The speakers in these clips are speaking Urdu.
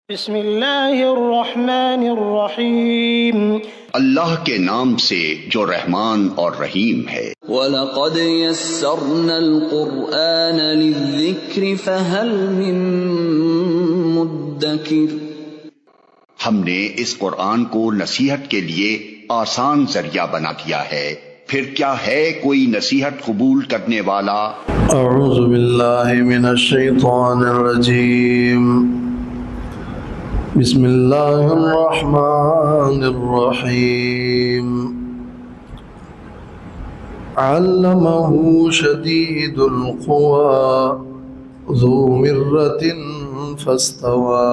بسم اللہ الرحمن الرحیم۔ اللہ کے نام سے جو رحمان اور رحیم ہے۔ وَلَقَدْ يَسَّرْنَا الْقُرْآنَ لِلذِّكْرِ فَهَلْ مِن مُّدَّكِرٍ۔ ہم نے اس قرآن کو نصیحت کے لیے آسان ذریعہ بنا دیا ہے، پھر کیا ہے کوئی نصیحت قبول کرنے والا؟ اعوذ باللہ من الشیطان الرجیم، بسم اللہ الرحمن الرحیم۔ علمہ شدید القوى ذو مرۃ فاستوى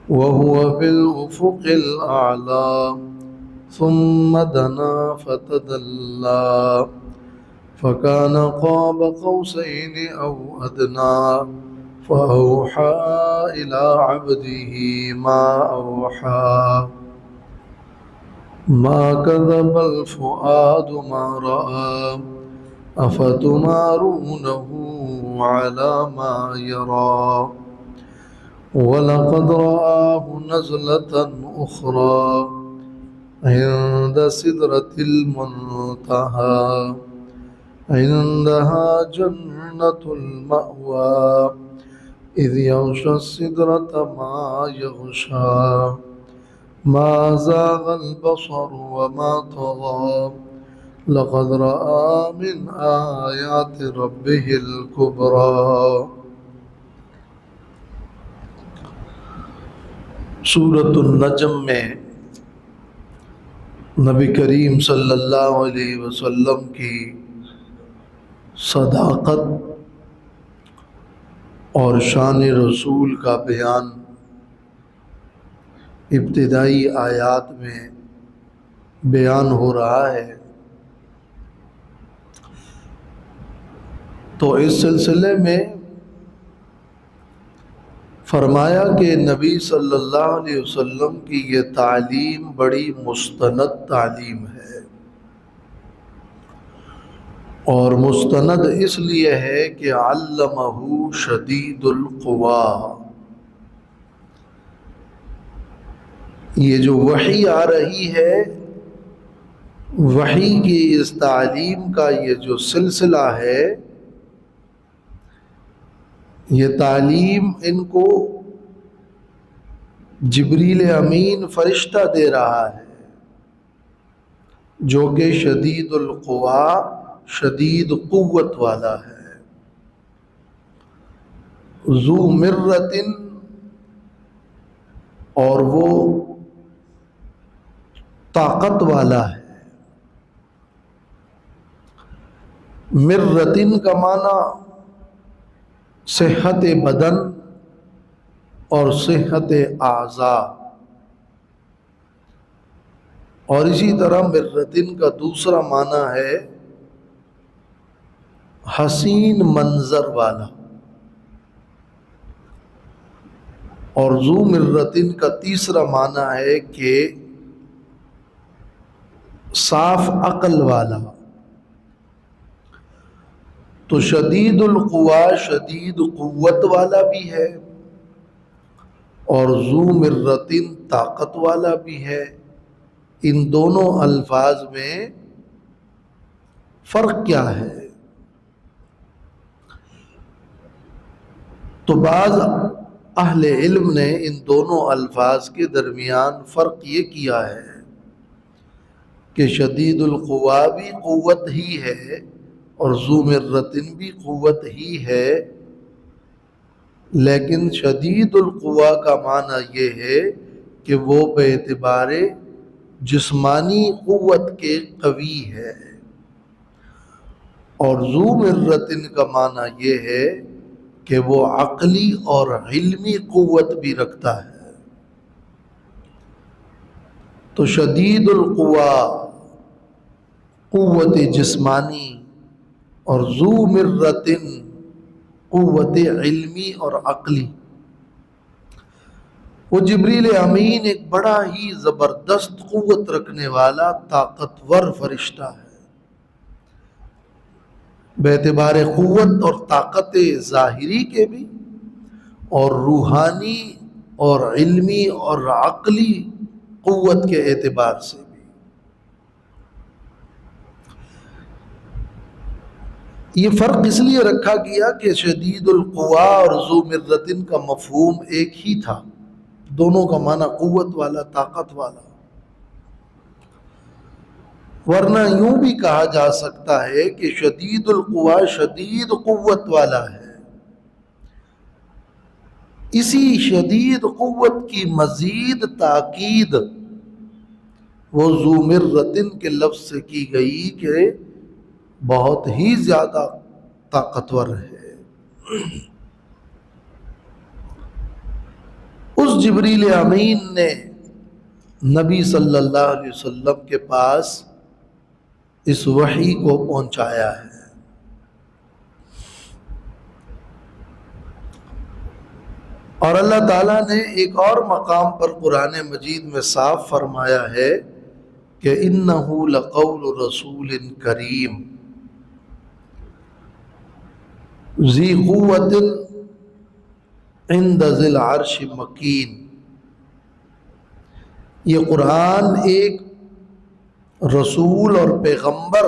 وهو بالأفق الأعلى ثم دنا فتدلى فكان قاب قوسين أو أدنى فأوحى إلى عبده ما أوحى ما كذب الفؤاد ما رأى أفتمارونه على ما يرى ولقد رآه نزلة أخرى عند سدرة المنتهى عندها جنة المأوى إذ يغشى السدرة ما يغشى ما زاغ البصر وما طغى لقد رأى من آيات ربه الكبرى۔ سورۃ النجم میں نبی کریم صلی اللہ علیہ وسلم کی صداقت اور شان رسول کا بیان ابتدائی آیات میں بیان ہو رہا ہے، تو اس سلسلے میں فرمایا کہ نبی صلی اللہ علیہ وسلم کی یہ تعلیم بڑی مستند تعلیم ہے، اور مستند اس لیے ہے کہ علمہ شدید القویٰ، یہ جو وحی آ رہی ہے، وحی کی اس تعلیم کا یہ جو سلسلہ ہے، یہ تعلیم ان کو جبریل امین فرشتہ دے رہا ہے، جو کہ شدید القویٰ، شدید قوت والا ہے، ذو مرۃ، اور وہ طاقت والا ہے۔ مرۃ کا معنی صحت بدن اور صحت اعضاء، اور اسی طرح مرۃ کا دوسرا معنی ہے حسین منظر والا، اور ذو مرۃ کا تیسرا معنی ہے کہ صاف عقل والا۔ تو شدید القویٰ شدید قوت والا بھی ہے، اور ذو مرۃ طاقت والا بھی ہے۔ ان دونوں الفاظ میں فرق کیا ہے؟ تو بعض اہل علم نے ان دونوں الفاظ کے درمیان فرق یہ کیا ہے کہ شدید القویٰ بھی قوت ہی ہے اور ذو مرۃ بھی قوت ہی ہے، لیکن شدید القویٰ کا معنی یہ ہے کہ وہ بے اعتبار جسمانی قوت کے قوی ہے، اور ذو مرۃ کا معنی یہ ہے کہ وہ عقلی اور علمی قوت بھی رکھتا ہے۔ تو شدید القویٰ قوت جسمانی اور ذو مرۃ قوت علمی اور عقلی۔ وہ جبریل امین ایک بڑا ہی زبردست قوت رکھنے والا طاقتور فرشتہ ہے، بے اعتبار قوت اور طاقت ظاہری کے بھی، اور روحانی اور علمی اور عقلی قوت کے اعتبار سے بھی۔ یہ فرق اس لیے رکھا گیا کہ شدید القوا اور ذو مرۃ کا مفہوم ایک ہی تھا، دونوں کا معنی قوت والا، طاقت والا۔ ورنہ یوں بھی کہا جا سکتا ہے کہ شدید القوا شدید قوت والا ہے، اسی شدید قوت کی مزید تاکید وہ ذو مرۃ کے لفظ سے کی گئی کہ بہت ہی زیادہ طاقتور ہے۔ اس جبریل امین نے نبی صلی اللہ علیہ وسلم کے پاس اس وحی کو پہنچایا ہے۔ اور اللہ تعالیٰ نے ایک اور مقام پر قرآن مجید میں صاف فرمایا ہے کہ اِنَّهُ لَقَوْلُ رَسُولٍ كَرِيمٍ ذِي قُوَّةٍ عِندَ ذِي الْعَرْشِ مَكِينٍ۔ یہ قرآن ایک رسول اور پیغمبر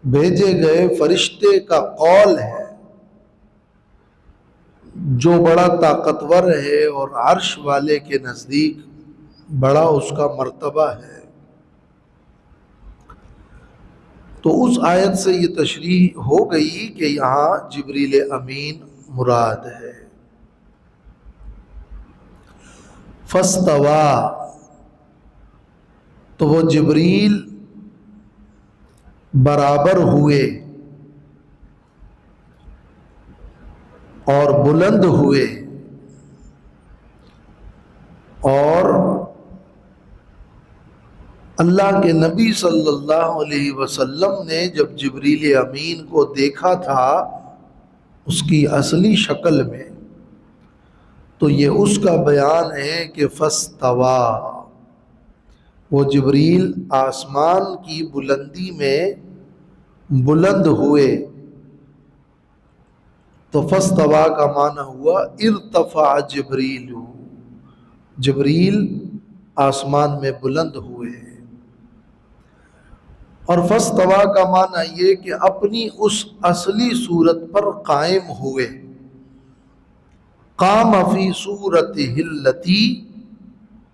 بھیجے گئے فرشتے کا قول ہے جو بڑا طاقتور ہے اور عرش والے کے نزدیک بڑا اس کا مرتبہ ہے۔ تو اس آیت سے یہ تشریح ہو گئی کہ یہاں جبریل امین مراد ہے۔ فاستوى، تو وہ جبریل برابر ہوئے اور بلند ہوئے، اور اللہ کے نبی صلی اللہ علیہ وسلم نے جب جبریل امین کو دیکھا تھا اس کی اصلی شکل میں، تو یہ اس کا بیان ہے کہ فاستوى، وہ جبریل آسمان کی بلندی میں بلند ہوئے۔ تو فاستوى کا معنی ہوا ارتفع جبریل، جبریل آسمان میں بلند ہوئے۔ اور فاستوى کا معنی یہ کہ اپنی اس اصلی صورت پر قائم ہوئے، قام فی صورتہ التی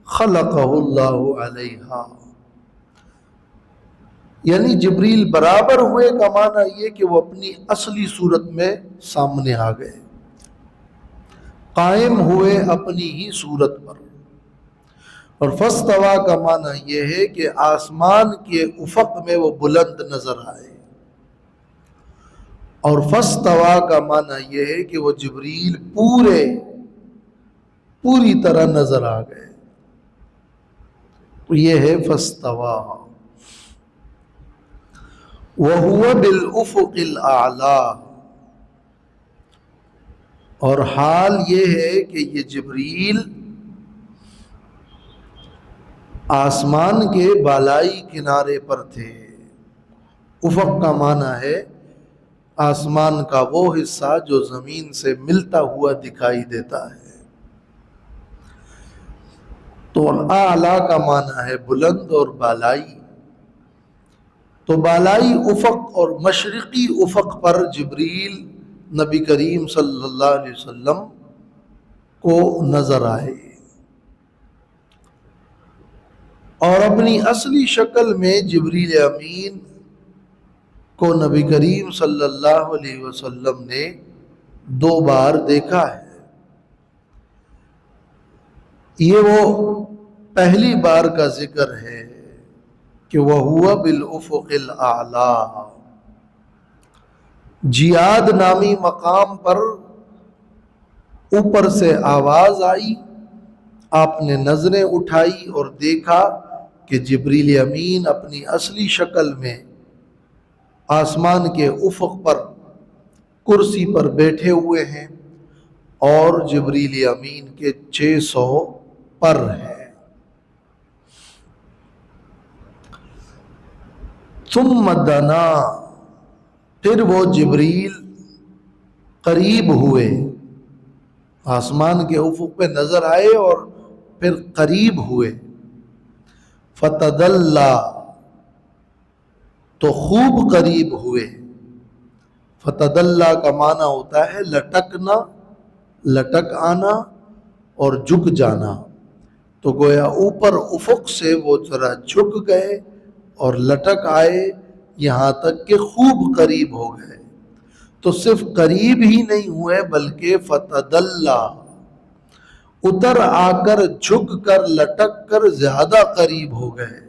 خلقہ اللہ علیہا، یعنی جبریل برابر ہوئے کا معنی یہ کہ وہ اپنی اصلی صورت میں سامنے آ گئے، قائم ہوئے اپنی ہی صورت پر۔ اور فاستوى کا معنی یہ ہے کہ آسمان کے افق میں وہ بلند نظر آئے، اور فاستوى کا معنی یہ ہے کہ وہ جبریل پوری طرح نظر آ گئے۔ تو یہ ہے فاستوى۔ وَهُوَ بِالْأُفُقِ الْأَعْلَى، اور حال یہ ہے کہ یہ جبریل آسمان کے بالائی کنارے پر تھے۔ افق کا معنی ہے آسمان کا وہ حصہ جو زمین سے ملتا ہوا دکھائی دیتا ہے۔ تو اعلیٰ کا معنی ہے بلند اور بالائی۔ تو بالائی افق اور مشرقی افق پر جبریل نبی کریم صلی اللہ علیہ وسلم کو نظر آئے، اور اپنی اصلی شکل میں جبریل امین کو نبی کریم صلی اللہ علیہ وسلم نے 2 بار دیکھا ہے۔ یہ وہ پہلی بار کا ذکر ہے کہ وَهُوَ بِالْأُفُقِ الْأَعْلَى۔ جیاد نامی مقام پر اوپر سے آواز آئی، آپ نے نظریں اٹھائی اور دیکھا کہ جبریل امین اپنی اصلی شکل میں آسمان کے افق پر کرسی پر بیٹھے ہوئے ہیں، اور جبریل امین کے 600 پر ہیں۔ ثم دنا، پھر وہ جبریل قریب ہوئے، آسمان کے افق پہ نظر آئے اور پھر قریب ہوئے. فتدلا تو خوب قریب ہوئے. فتدلا کا معنی ہوتا ہے لٹکنا، لٹک آنا اور جھک جانا. تو گویا اوپر افق سے وہ ذرا جھک گئے اور لٹک آئے یہاں تک کہ خوب قریب ہو گئے. تو صرف قریب ہی نہیں ہوئے بلکہ فتدلا اتر آ کر جھک کر لٹک کر زیادہ قریب ہو گئے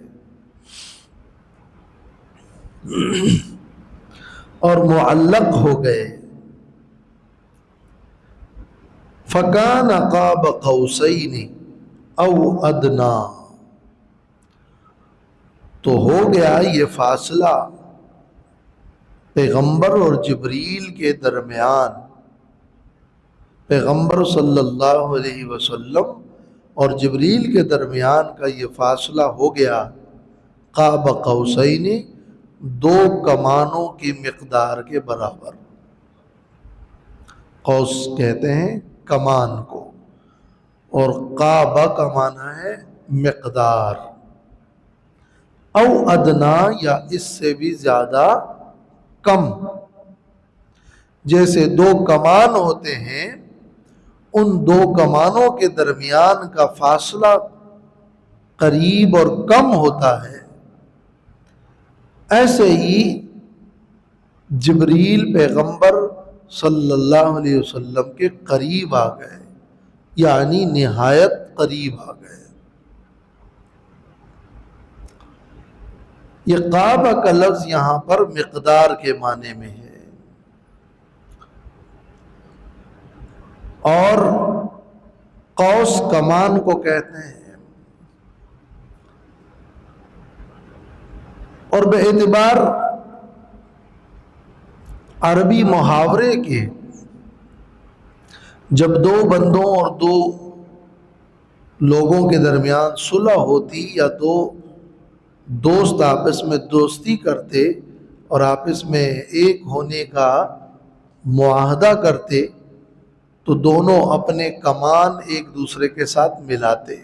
اور معلق ہو گئے. فکان قاب قوسین او ادنا تو ہو گیا یہ فاصلہ پیغمبر اور جبریل کے درمیان. پیغمبر صلی اللہ علیہ وسلم اور جبریل کے درمیان کا یہ فاصلہ ہو گیا قاب قوسین، دو کمانوں کی مقدار کے برابر. قوس کہتے ہیں کمان کو، اور قابہ کا معنی ہے مقدار. او ادنا یا اس سے بھی زیادہ کم. جیسے دو کمان ہوتے ہیں، ان دو کمانوں کے درمیان کا فاصلہ قریب اور کم ہوتا ہے، ایسے ہی جبریل پیغمبر صلی اللہ علیہ وسلم کے قریب آ گئے، یعنی نہایت قریب آ گئے. یہ قاب کا لفظ یہاں پر مقدار کے معنی میں ہے، اور قوس کمان کو کہتے ہیں. اور بے اعتبار عربی محاورے کے جب دو بندوں اور دو لوگوں کے درمیان صلح ہوتی یا دو دوست آپس میں دوستی کرتے اور آپس میں ایک ہونے کا معاہدہ کرتے تو دونوں اپنے کمان ایک دوسرے کے ساتھ ملاتے،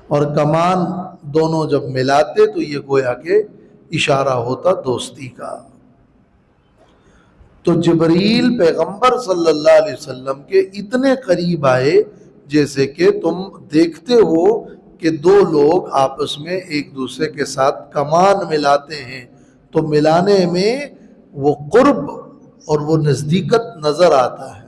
اور کمان دونوں جب ملاتے تو یہ گویا کہ اشارہ ہوتا دوستی کا. تو جبریل پیغمبر صلی اللہ علیہ وسلم کے اتنے قریب آئے جیسے کہ تم دیکھتے ہو کہ دو لوگ آپس میں ایک دوسرے کے ساتھ کمان ملاتے ہیں تو ملانے میں وہ قرب اور وہ نزدیکت نظر آتا ہے.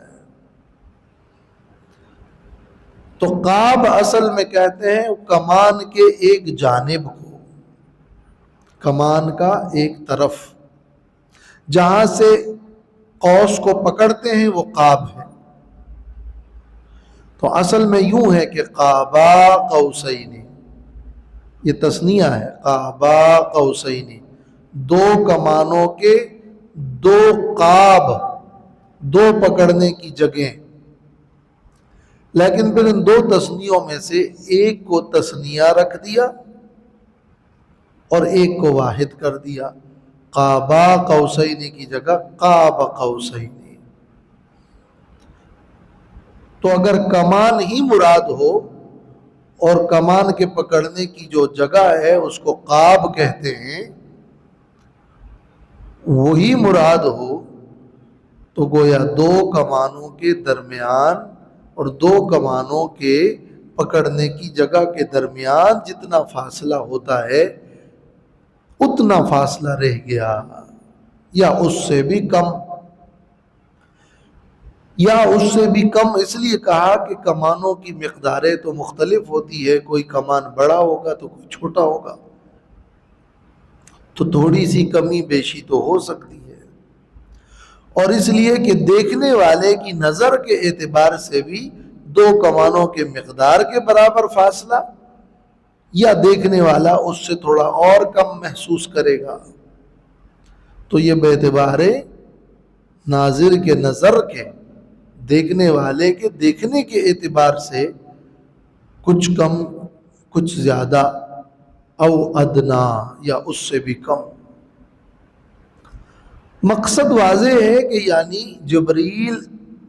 تو قاب اصل میں کہتے ہیں کمان کے ایک جانب کو، کمان کا ایک طرف جہاں سے قوس کو پکڑتے ہیں وہ قاب ہے. تو اصل میں یوں ہے کہ قابا قوسین، یہ تثنیہ ہے، قابا قوسین، دو کمانوں کے دو قاب، دو پکڑنے کی جگہیں. لیکن پھر ان دو تثنیوں میں سے ایک کو تثنیہ رکھ دیا اور ایک کو واحد کر دیا. قابا قوسین کی جگہ قاب قوسین. تو اگر کمان ہی مراد ہو اور کمان کے پکڑنے کی جو جگہ ہے اس کو قاب کہتے ہیں، وہی مراد ہو تو گویا دو کمانوں کے درمیان اور دو کمانوں کے پکڑنے کی جگہ کے درمیان جتنا فاصلہ ہوتا ہے اتنا فاصلہ رہ گیا، یا اس سے بھی کم. یا اس سے بھی کم اس لیے کہا کہ کمانوں کی مقداریں تو مختلف ہوتی ہے، کوئی کمان بڑا ہوگا تو کوئی چھوٹا ہوگا، تو تھوڑی سی کمی بیشی تو ہو سکتی ہے. اور اس لیے کہ دیکھنے والے کی نظر کے اعتبار سے بھی دو کمانوں کے مقدار کے برابر فاصلہ، یا دیکھنے والا اس سے تھوڑا اور کم محسوس کرے گا. تو یہ بے اعتبار ناظر کے نظر کے، دیکھنے والے کے دیکھنے کے اعتبار سے کچھ کم کچھ زیادہ، او ادنا یا اس سے بھی کم. مقصد واضح ہے کہ یعنی جبریل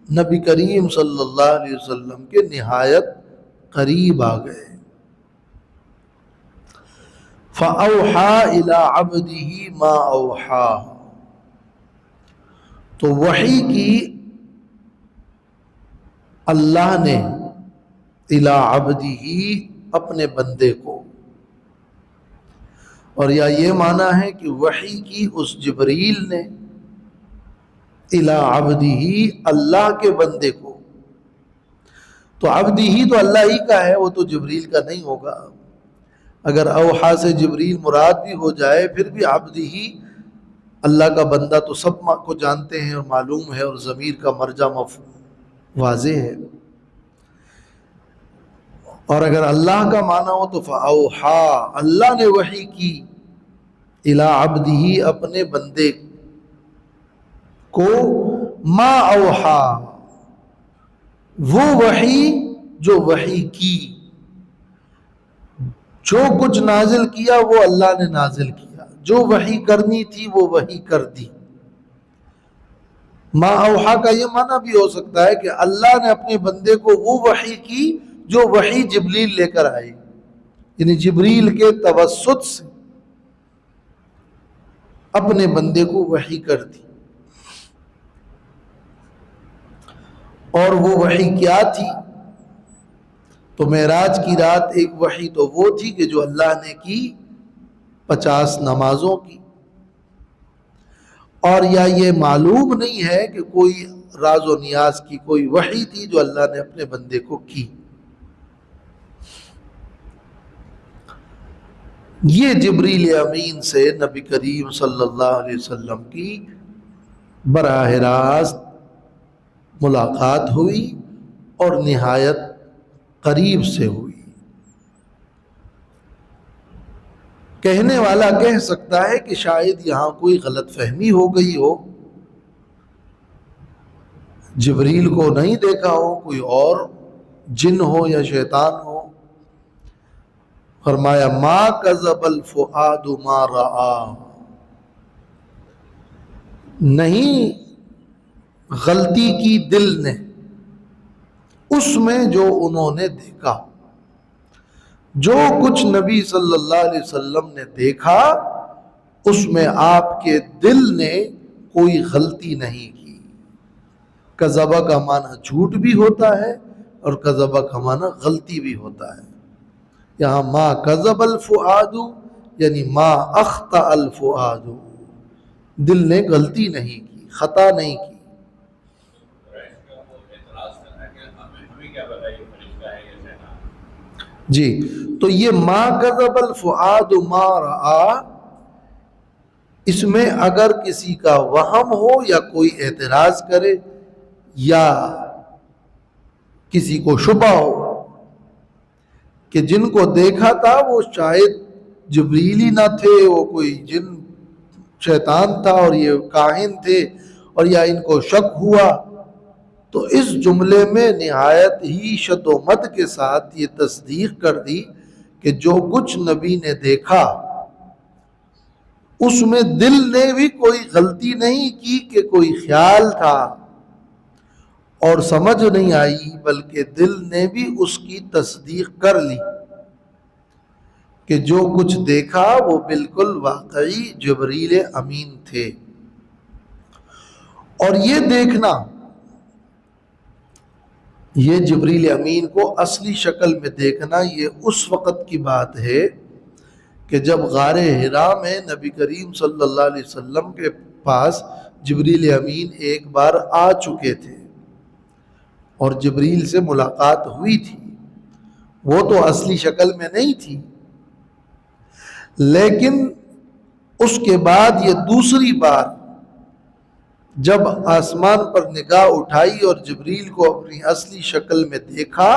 نبی کریم صلی اللہ علیہ وسلم کے نہایت قریب آ گئے۔ فَأَوْحَى إِلَىٰ عَبْدِهِ مَا أَوْحَى، تو وحی کی اللہ نے اِلَىٰ عَبْدِهِ اپنے بندے کو، اور یا یہ معنی ہے کہ وحی کی اس جبریل نے اِلَىٰ عَبْدِهِ اللہ کے بندے کو، تو عبدی تو اللہ ہی کا ہے، وہ تو جبریل کا نہیں ہوگا۔ اگر اوحا سے جبریل مراد بھی ہو جائے پھر بھی عبدی ہی اللہ کا بندہ تو سب کو جانتے ہیں اور معلوم ہے، اور ضمیر کا مرجع واضح ہے۔ اور اگر اللہ کا معنی ہو تو فاوحا، اللہ نے وحی کی الی عبدہ اپنے بندے کو، ما اوحا، وہ وحی جو وحی کی، جو کچھ نازل کیا وہ اللہ نے نازل کیا، جو وحی کرنی تھی وہ وحی کر دی۔ ما اوحا کا یہ معنی بھی ہو سکتا ہے کہ اللہ نے اپنے بندے کو وہ وحی کی جو وحی جبریل لے کر آئی، یعنی جبریل کے توسط سے اپنے بندے کو وحی کر دی۔ اور وہ وحی کیا تھی؟ تو معراج کی رات ایک وحی تو وہ تھی کہ جو اللہ نے کی 50 نمازوں کی، اور یا یہ معلوم نہیں ہے کہ کوئی راز و نیاز کی کوئی وحی تھی جو اللہ نے اپنے بندے کو کی۔ یہ جبریل امین سے نبی کریم صلی اللہ علیہ وسلم کی براہ راست ملاقات ہوئی اور نہایت قریب سے ہوئی۔ کہنے والا کہہ سکتا ہے کہ شاید یہاں کوئی غلط فہمی ہو گئی ہو، جبریل کو نہیں دیکھا ہو، کوئی اور جن ہو یا شیطان ہو۔ فرمایا ما کذب الفؤاد ما رآ، نہیں غلطی کی دل نے اس میں جو انہوں نے دیکھا، جو کچھ نبی صلی اللہ علیہ وسلم نے دیکھا اس میں آپ کے دل نے کوئی غلطی نہیں کی۔ کذبہ کا معنی جھوٹ بھی ہوتا ہے اور کذبہ کا معنی غلطی بھی ہوتا ہے۔ یہاں ما کذب الفؤاد یعنی ما اخطأ الفؤاد، دل نے غلطی نہیں کی، خطا نہیں کی۔ جی تو یہ ما کذب الفؤاد ما رآ، اس میں اگر کسی کا وہم ہو یا کوئی اعتراض کرے یا کسی کو شبہ ہو کہ جن کو دیکھا تھا وہ شاید جبریل ہی نہ تھے، وہ کوئی جن شیطان تھا اور یہ کاہن تھے، اور یا ان کو شک ہوا، تو اس جملے میں نہایت ہی شد و مد کے ساتھ یہ تصدیق کر دی کہ جو کچھ نبی نے دیکھا اس میں دل نے بھی کوئی غلطی نہیں کی کہ کوئی خیال تھا اور سمجھ نہیں آئی، بلکہ دل نے بھی اس کی تصدیق کر لی کہ جو کچھ دیکھا وہ بالکل واقعی جبریل امین تھے۔ اور یہ دیکھنا، یہ جبریل امین کو اصلی شکل میں دیکھنا، یہ اس وقت کی بات ہے کہ جب غار حرا میں نبی کریم صلی اللہ علیہ وسلم کے پاس جبریل امین ایک بار آ چکے تھے اور جبریل سے ملاقات ہوئی تھی، وہ تو اصلی شکل میں نہیں تھی، لیکن اس کے بعد یہ دوسری بار جب آسمان پر نگاہ اٹھائی اور جبریل کو اپنی اصلی شکل میں دیکھا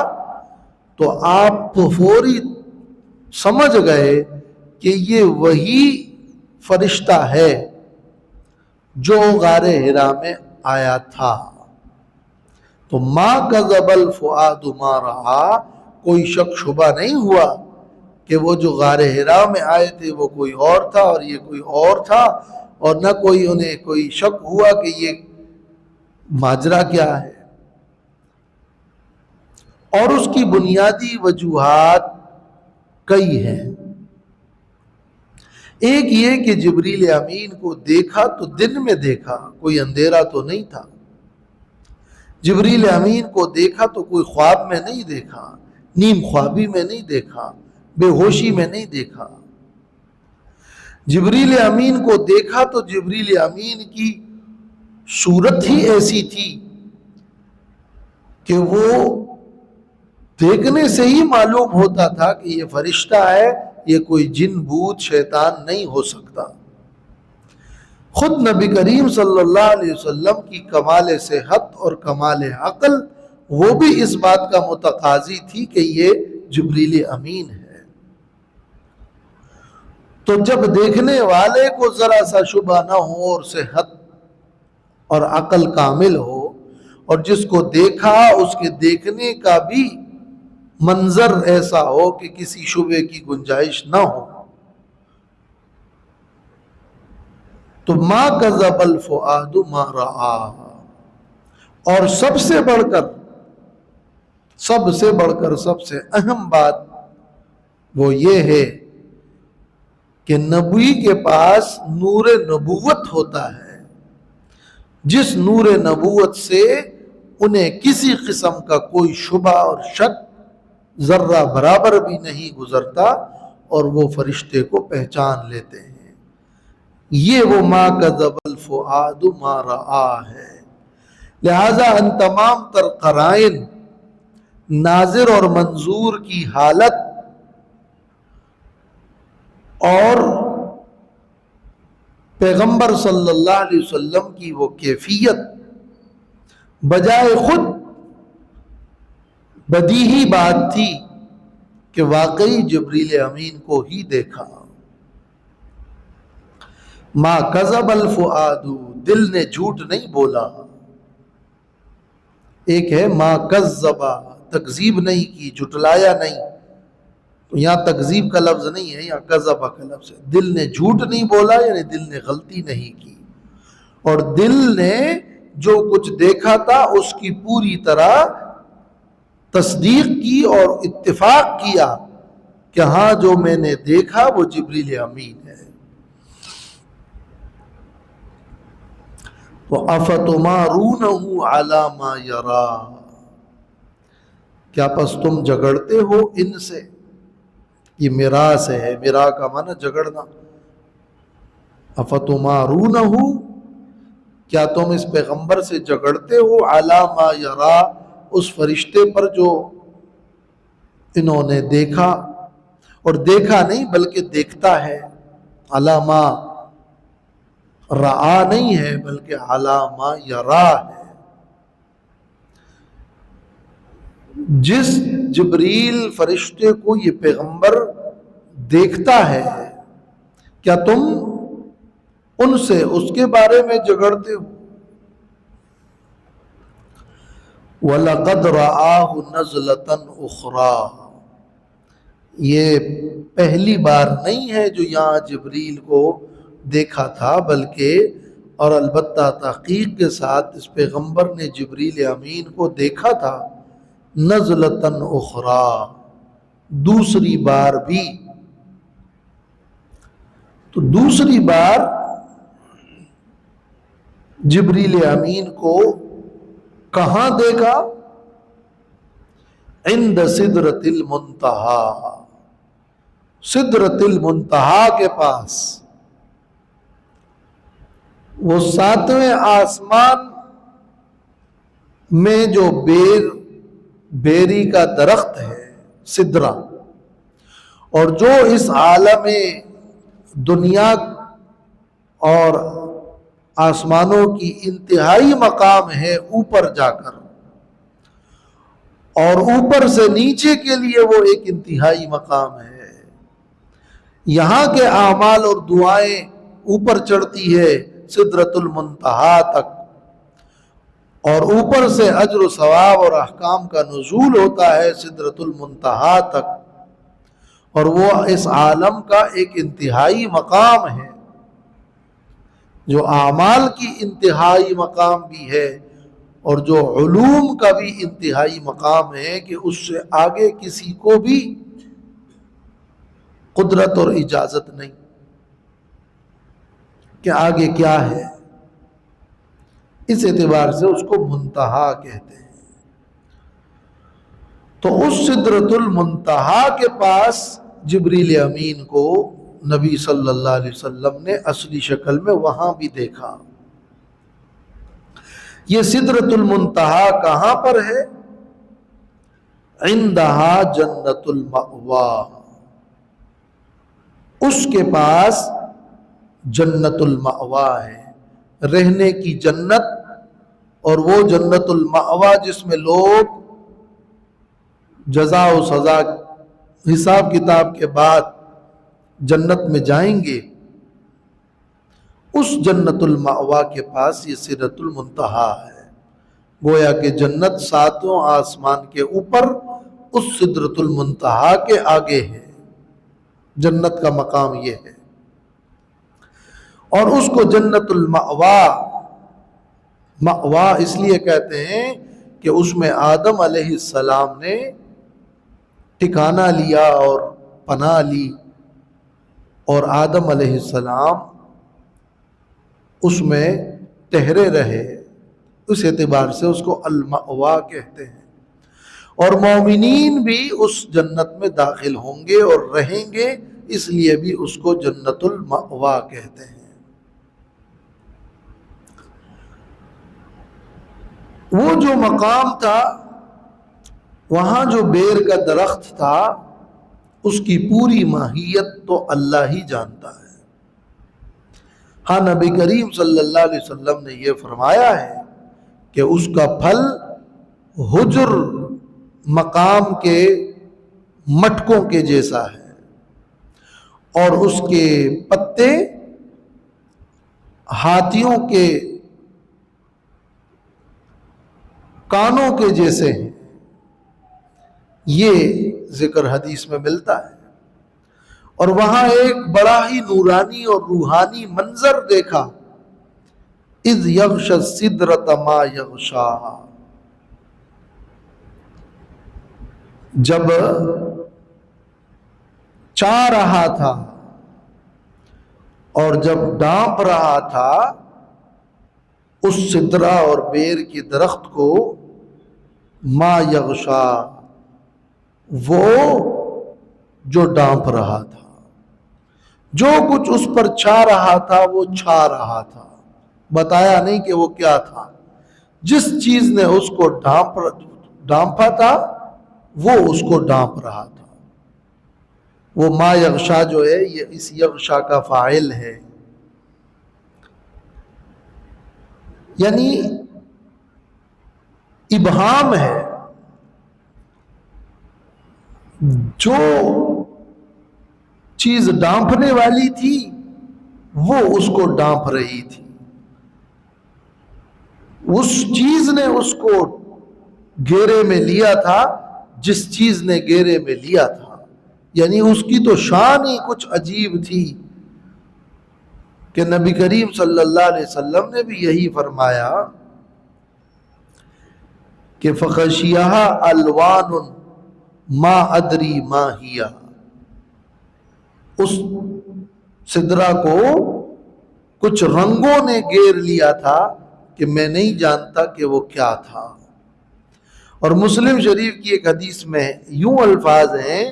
تو آپ فوری سمجھ گئے کہ یہ وہی فرشتہ ہے جو غار حرا میں آیا تھا۔ تو ما کذب الفؤاد ما رآ، کوئی شک شبہ نہیں ہوا کہ وہ جو غار حرا میں آئے تھے وہ کوئی اور تھا اور یہ کوئی اور تھا، اور نہ کوئی انہیں کوئی شک ہوا کہ یہ ماجرا کیا ہے۔ اور اس کی بنیادی وجوہات کئی ہیں۔ ایک یہ کہ جبریل امین کو دیکھا تو دن میں دیکھا، کوئی اندھیرا تو نہیں تھا۔ جبریل امین کو دیکھا تو کوئی خواب میں نہیں دیکھا، نیم خوابی میں نہیں دیکھا، بے ہوشی میں نہیں دیکھا۔ جبریل امین کو دیکھا تو جبریل امین کی صورت ہی ایسی تھی کہ وہ دیکھنے سے ہی معلوم ہوتا تھا کہ یہ فرشتہ ہے، یہ کوئی جن بوت شیطان نہیں ہو سکتا۔ خود نبی کریم صلی اللہ علیہ وسلم کی کمال صحت اور کمال عقل وہ بھی اس بات کا متقاضی تھی کہ یہ جبریل امین ہے۔ تو جب دیکھنے والے کو ذرا سا شبہ نہ ہو اور صحت اور عقل کامل ہو، اور جس کو دیکھا اس کے دیکھنے کا بھی منظر ایسا ہو کہ کسی شبہ کی گنجائش نہ ہو، تو ما کذب الفؤاد ما رآ۔ اور سب سے بڑھ کر سب سے اہم بات وہ یہ ہے کہ نبی کے پاس نور نبوت ہوتا ہے، جس نور نبوت سے انہیں کسی قسم کا کوئی شبہ اور شک ذرہ برابر بھی نہیں گزرتا، اور وہ فرشتے کو پہچان لیتے ہیں۔ یہ وہ ما کذب الفؤاد ما رآ ہے۔ لہذا ان تمام تر قرائن، ناظر اور منظور کی حالت اور پیغمبر صلی اللہ علیہ وسلم کی وہ کیفیت بجائے خود بدیہی بات تھی کہ واقعی جبریل امین کو ہی دیکھا۔ ما کذب الفؤاد، دل نے جھوٹ نہیں بولا۔ ایک ہے ما کذب، تکذیب نہیں کی، جھٹلایا نہیں، تو یہاں تکذیب کا لفظ نہیں ہے، یہاں کذب کا لفظ ہے۔ دل نے جھوٹ نہیں بولا، یعنی دل نے غلطی نہیں کی، اور دل نے جو کچھ دیکھا تھا اس کی پوری طرح تصدیق کی اور اتفاق کیا کہ ہاں جو میں نے دیکھا وہ جبریل امین ہے۔ وَأَفَتُمَارُونَهُ عَلَى مَا يَرَى، کیا پس تم جھگڑتے ہو ان سے؟ یہ میرا سے ہے، میرا کا معنی جھگڑنا۔ اَفَتُمَارُونَهُ، کیا تم اس پیغمبر سے جھگڑتے ہو؟ عَلَى مَا يَرَى، اس فرشتے پر جو انہوں نے دیکھا، اور دیکھا نہیں بلکہ دیکھتا ہے۔ عَلَى مَا رَآ نہیں ہے بلکہ عَلَى مَا يَرَى ہے۔ جس جبریل فرشتے کو یہ پیغمبر دیکھتا ہے، کیا تم ان سے اس کے بارے میں جھگڑتے ہو؟ وَلَقَدْ رَآهُ نَزْلَةً أُخْرَى، یہ پہلی بار نہیں ہے جو یہاں جبریل کو دیکھا تھا، بلکہ اور البتہ تحقیق کے ساتھ اس پیغمبر نے جبریل امین کو دیکھا تھا نزلتاً اخری، دوسری بار بھی۔ تو دوسری بار جبریل امین کو کہاں دیکھا؟ عند سدرۃ المنتہا، سدرۃ المنتہا کے پاس، وہ 7ویں آسمان میں جو بیری کا درخت ہے سدرہ، اور جو اس عالم دنیا اور آسمانوں کی انتہائی مقام ہے اوپر جا کر، اور اوپر سے نیچے کے لیے وہ ایک انتہائی مقام ہے۔ یہاں کے اعمال اور دعائیں اوپر چڑھتی ہے سدرۃ المنتہا تک، اور اوپر سے اجر و ثواب اور احکام کا نزول ہوتا ہے سدرۃ المنتہا تک، اور وہ اس عالم کا ایک انتہائی مقام ہے، جو اعمال کی انتہائی مقام بھی ہے اور جو علوم کا بھی انتہائی مقام ہے کہ اس سے آگے کسی کو بھی قدرت اور اجازت نہیں کہ آگے کیا ہے. اس اعتبار سے اس کو منتہا کہتے ہیں. تو اس سدرۃ المنتہا کے پاس جبریل امین کو نبی صلی اللہ علیہ وسلم نے اصلی شکل میں وہاں بھی دیکھا. یہ سدرۃ المنتہا کہاں پر ہے؟ عندہا جنت المأوا، اس کے پاس جنت المأوا ہے، رہنے کی جنت. اور وہ جنت المأوا جس میں لوگ جزا و سزا حساب کتاب کے بعد جنت میں جائیں گے، اس جنت المأوا کے پاس یہ سدرۃ المنتہا ہے. گویا کہ جنت ساتوں آسمان کے اوپر اس سدرۃ المنتہا کے آگے ہے. جنت کا مقام یہ ہے. اور اس کو جنت المأوا مأوا اس لیے کہتے ہیں کہ اس میں آدم علیہ السلام نے ٹھکانہ لیا اور پناہ لی، اور آدم علیہ السلام اس میں ٹھہرے رہے. اس اعتبار سے اس کو المأوا کہتے ہیں. اور مومنین بھی اس جنت میں داخل ہوں گے اور رہیں گے، اس لیے بھی اس کو جنت المأوا کہتے ہیں. وہ جو مقام تھا، وہاں جو بیر کا درخت تھا، اس کی پوری ماہیت تو اللہ ہی جانتا ہے. ہاں نبی کریم صلی اللہ علیہ وسلم نے یہ فرمایا ہے کہ اس کا پھل حجر مقام کے مٹکوں کے جیسا ہے، اور اس کے پتے ہاتھیوں کے کانوں کے جیسے ہیں. یہ ذکر حدیث میں ملتا ہے. اور وہاں ایک بڑا ہی نورانی اور روحانی منظر دیکھا. اذ یغشی السدرۃ ما یغشاہا، جب چاہ رہا تھا اور جب ڈانپ رہا تھا اس سدرہ اور بیر کے درخت کو، ما یغشا، وہ جو ڈانپ رہا تھا، جو کچھ اس پر چھا رہا تھا وہ چھا رہا تھا. بتایا نہیں کہ وہ کیا تھا. جس چیز نے اس کو ڈانپا تھا وہ اس کو ڈانپ رہا تھا. وہ ما یغشا جو ہے یہ اس یغشا کا فاعل ہے، یعنی ابہام ہے. جو چیز ڈانپنے والی تھی وہ اس کو ڈانپ رہی تھی. اس چیز نے اس کو گھیرے میں لیا تھا جس چیز نے گھیرے میں لیا تھا. یعنی اس کی تو شان ہی کچھ عجیب تھی کہ نبی کریم صلی اللہ علیہ وسلم نے بھی یہی فرمایا کہ فَخَشِيَهَا أَلْوَانٌ مَا أَدْرِي مَا هِيَ. اس سدرہ کو کچھ رنگوں نے گھیر لیا تھا کہ میں نہیں جانتا کہ وہ کیا تھا. اور مسلم شریف کی ایک حدیث میں یوں الفاظ ہیں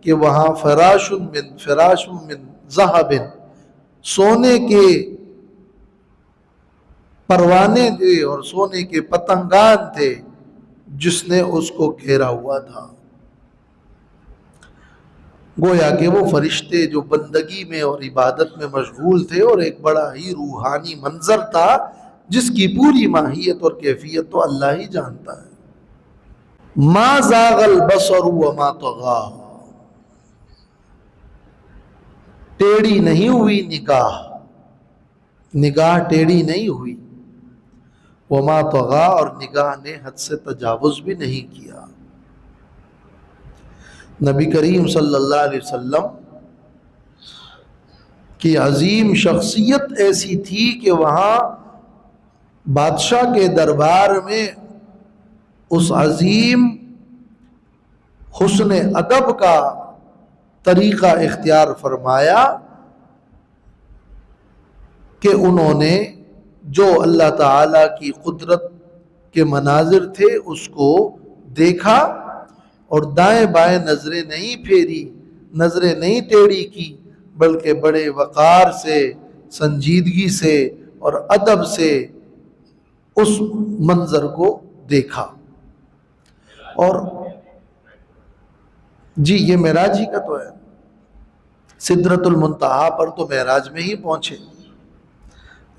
کہ وہاں فراش من ذہب، سونے کے پروانے تھے اور سونے کے پتنگان تھے جس نے اس کو گھیرا ہوا تھا. گویا کہ وہ فرشتے جو بندگی میں اور عبادت میں مشغول تھے، اور ایک بڑا ہی روحانی منظر تھا جس کی پوری ماہیت اور کیفیت تو اللہ ہی جانتا ہے. ما زاغ البصر وما طغى، ٹیڑھی نہیں ہوئی نگاہ، نگاہ ٹیڑھی نہیں ہوئی. وما طغى، اور نگاہ نے حد سے تجاوز بھی نہیں کیا. نبی کریم صلی اللہ علیہ وسلم کی عظیم شخصیت ایسی تھی کہ وہاں بادشاہ کے دربار میں اس عظیم حسن ادب کا طریقہ اختیار فرمایا کہ انہوں نے جو اللہ تعالی کی قدرت کے مناظر تھے اس کو دیکھا اور دائیں بائیں نظریں نہیں پھیری، نظریں نہیں ٹیڑھی کی، بلکہ بڑے وقار سے، سنجیدگی سے اور ادب سے اس منظر کو دیکھا۔ اور جی یہ معراج ہی کا تو ہے، سدرۃ المنتہا پر تو معراج میں ہی پہنچے۔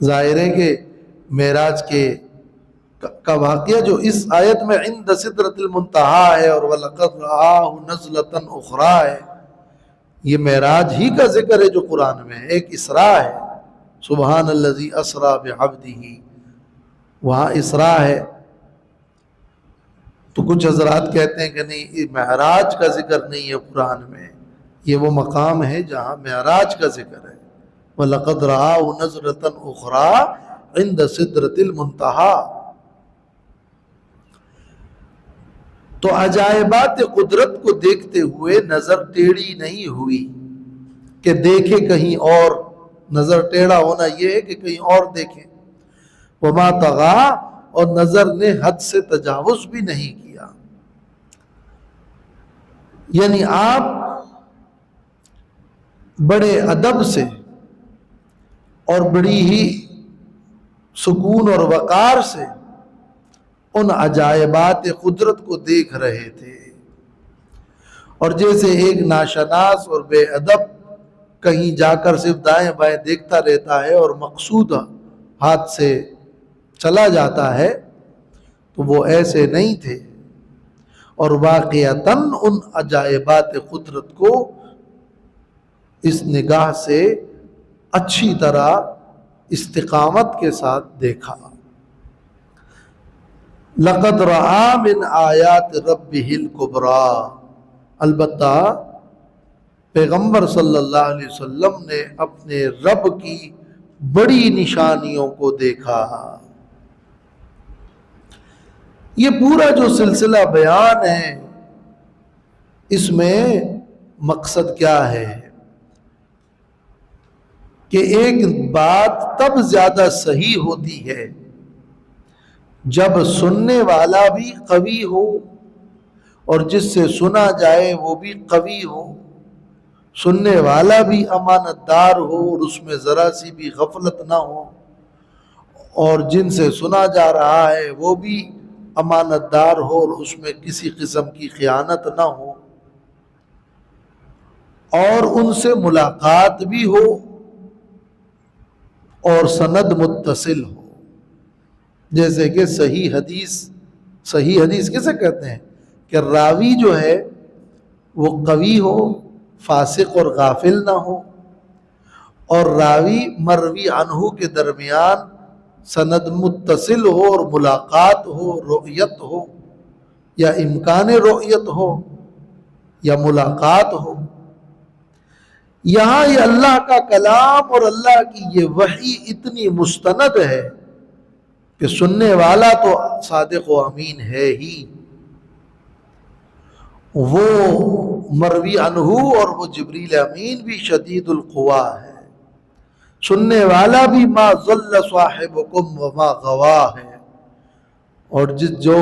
ظاہر ہے کہ معراج کا واقعہ جو اس آیت میں عند سدرۃ المنتہا ہے اور وَلَقَدْ رَآهُ نَزْلَةً أُخْرَىٰ ہے، یہ معراج ہی کا ذکر ہے جو قرآن میں ہے۔ ایک اسراء ہے، سبحان الذی اسریٰ بعبدہ، وہاں اسراء ہے۔ تو کچھ حضرات کہتے ہیں کہ نہیں، یہ معراج کا ذکر نہیں ہے قرآن میں، یہ وہ مقام ہے جہاں معراج کا ذکر ہے۔ وَلَقَدْ رَآهُ نَزْلَةً أُخْرَىٰ عِندَ سِدْرَةِ الْمُنتَهَىٰ۔ تو عجائبات قدرت کو دیکھتے ہوئے نظر ٹیڑھی نہیں ہوئی کہ دیکھے کہیں اور، نظر ٹیڑھا ہونا یہ ہے کہ کہیں اور دیکھیں۔ وما طغیٰ، اور نظر نے حد سے تجاوز بھی نہیں کیا، یعنی آپ بڑے ادب سے اور بڑی ہی سکون اور وقار سے ان عجائبات قدرت کو دیکھ رہے تھے، اور جیسے ایک ناشناس اور بے ادب کہیں جا کر صرف دائیں بائیں دیکھتا رہتا ہے اور مقصود ہاتھ سے چلا جاتا ہے، تو وہ ایسے نہیں تھے، اور واقعتاً ان عجائبات قدرت کو اس نگاہ سے اچھی طرح استقامت کے ساتھ دیکھا۔ لقد رأى من آیات ربہ الکبریٰ، البتہ پیغمبر صلی اللہ علیہ وسلم نے اپنے رب کی بڑی نشانیوں کو دیکھا۔ یہ پورا جو سلسلہ بیان ہے اس میں مقصد کیا ہے کہ ایک بات تب زیادہ صحیح ہوتی ہے جب سننے والا بھی قوی ہو اور جس سے سنا جائے وہ بھی قوی ہو، سننے والا بھی امانت دار ہو اور اس میں ذرا سی بھی غفلت نہ ہو، اور جن سے سنا جا رہا ہے وہ بھی امانت دار ہو اور اس میں کسی قسم کی خیانت نہ ہو، اور ان سے ملاقات بھی ہو اور سند متصل ہو۔ جیسے کہ صحیح حدیث کسے کہتے ہیں کہ راوی جو ہے وہ قوی ہو، فاسق اور غافل نہ ہو، اور راوی مروی عنہ کے درمیان سند متصل ہو اور ملاقات ہو، رؤیت ہو یا امکان رؤیت ہو یا ملاقات ہو۔ یہاں یہ اللہ کا کلام اور اللہ کی یہ وحی اتنی مستند ہے کہ سننے والا تو صادق و امین ہے ہی، وہ مروی عنہ اور وہ جبریل امین بھی شدید القوا ہے، سننے والا بھی ما ضل صاحبکم وما غوا ہے، اور جو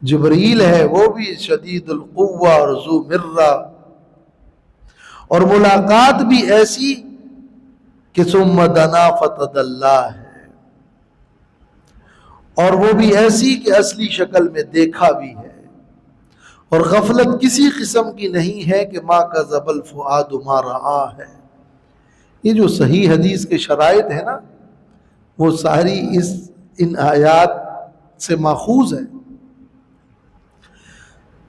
جبریل ہے وہ بھی شدید القوا اور ذو مرہ، اور ملاقات بھی ایسی کہ ثم دنا فتدلی ہے، اور وہ بھی ایسی کہ اصلی شکل میں دیکھا بھی ہے، اور غفلت کسی قسم کی نہیں ہے کہ ما کذب الفؤاد ما رآ ہے۔ یہ جو صحیح حدیث کے شرائط ہیں نا وہ ساری ان آیات سے ماخوذ ہے۔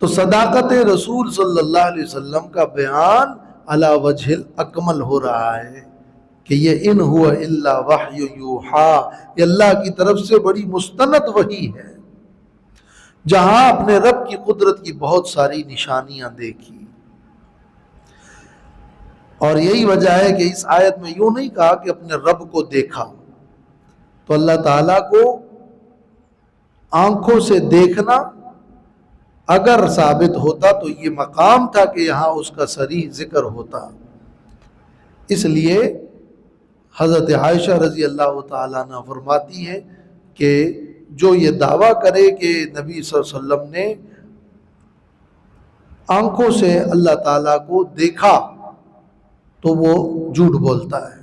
تو صداقت رسول صلی اللہ علیہ وسلم کا بیان علی وجہ الاکمل ہو رہا ہے کہ یہ ان ہوا الا وحی یوحیٰ، یہ اللہ کی طرف سے بڑی مستند وحی ہے، جہاں اپنے رب کی قدرت کی بہت ساری نشانیاں دیکھی۔ اور یہی وجہ ہے کہ اس آیت میں یوں نہیں کہا کہ اپنے رب کو دیکھا، تو تو اللہ تعالیٰ کو آنکھوں سے دیکھنا اگر ثابت ہوتا تو یہ مقام تھا کہ یہاں اس کا صریح ذکر ہوتا. اس لیے حضرت عائشہ رضی اللہ تعالیٰ عنہ فرماتی ہے کہ جو یہ دعویٰ کرے کہ نبی صلی اللہ علیہ وسلم نے آنکھوں سے اللہ تعالیٰ کو دیکھا تو وہ جھوٹ بولتا ہے.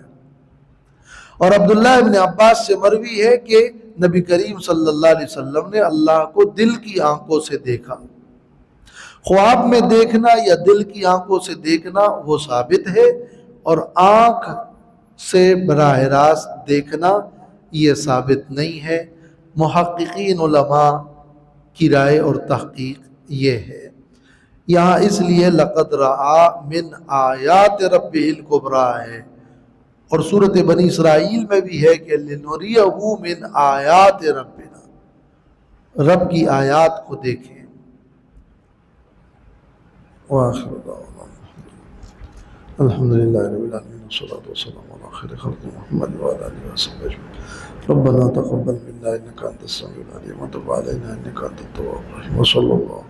اور عبداللہ ابن عباس سے مروی ہے کہ نبی کریم صلی اللہ علیہ وسلم نے اللہ کو دل کی آنکھوں سے دیکھا. خواب میں دیکھنا یا دل کی آنکھوں سے دیکھنا وہ ثابت ہے، اور آنکھ سے براہ راست دیکھنا یہ ثابت نہیں ہے. محققین علماء کی رائے اور تحقیق یہ ہے. یہاں اس لیے لقد رأى من آیات ربہ الکبریٰ ہے، اور سورۃ بنی اسرائیل میں بھی ہے کہ لنریہ من آیات ربنا، رب کی آیات کو دیکھیں. وآخر دعوانا الحمدللہ رب العالمین والصلاة والسلام علی خیر خلق محمد وعلی آلہ وصحبہ اجمعین. ربنا تقبل منا انک انت السمیع العلیم وتب علینا انک انت التواب الرحیم. وصلی اللہ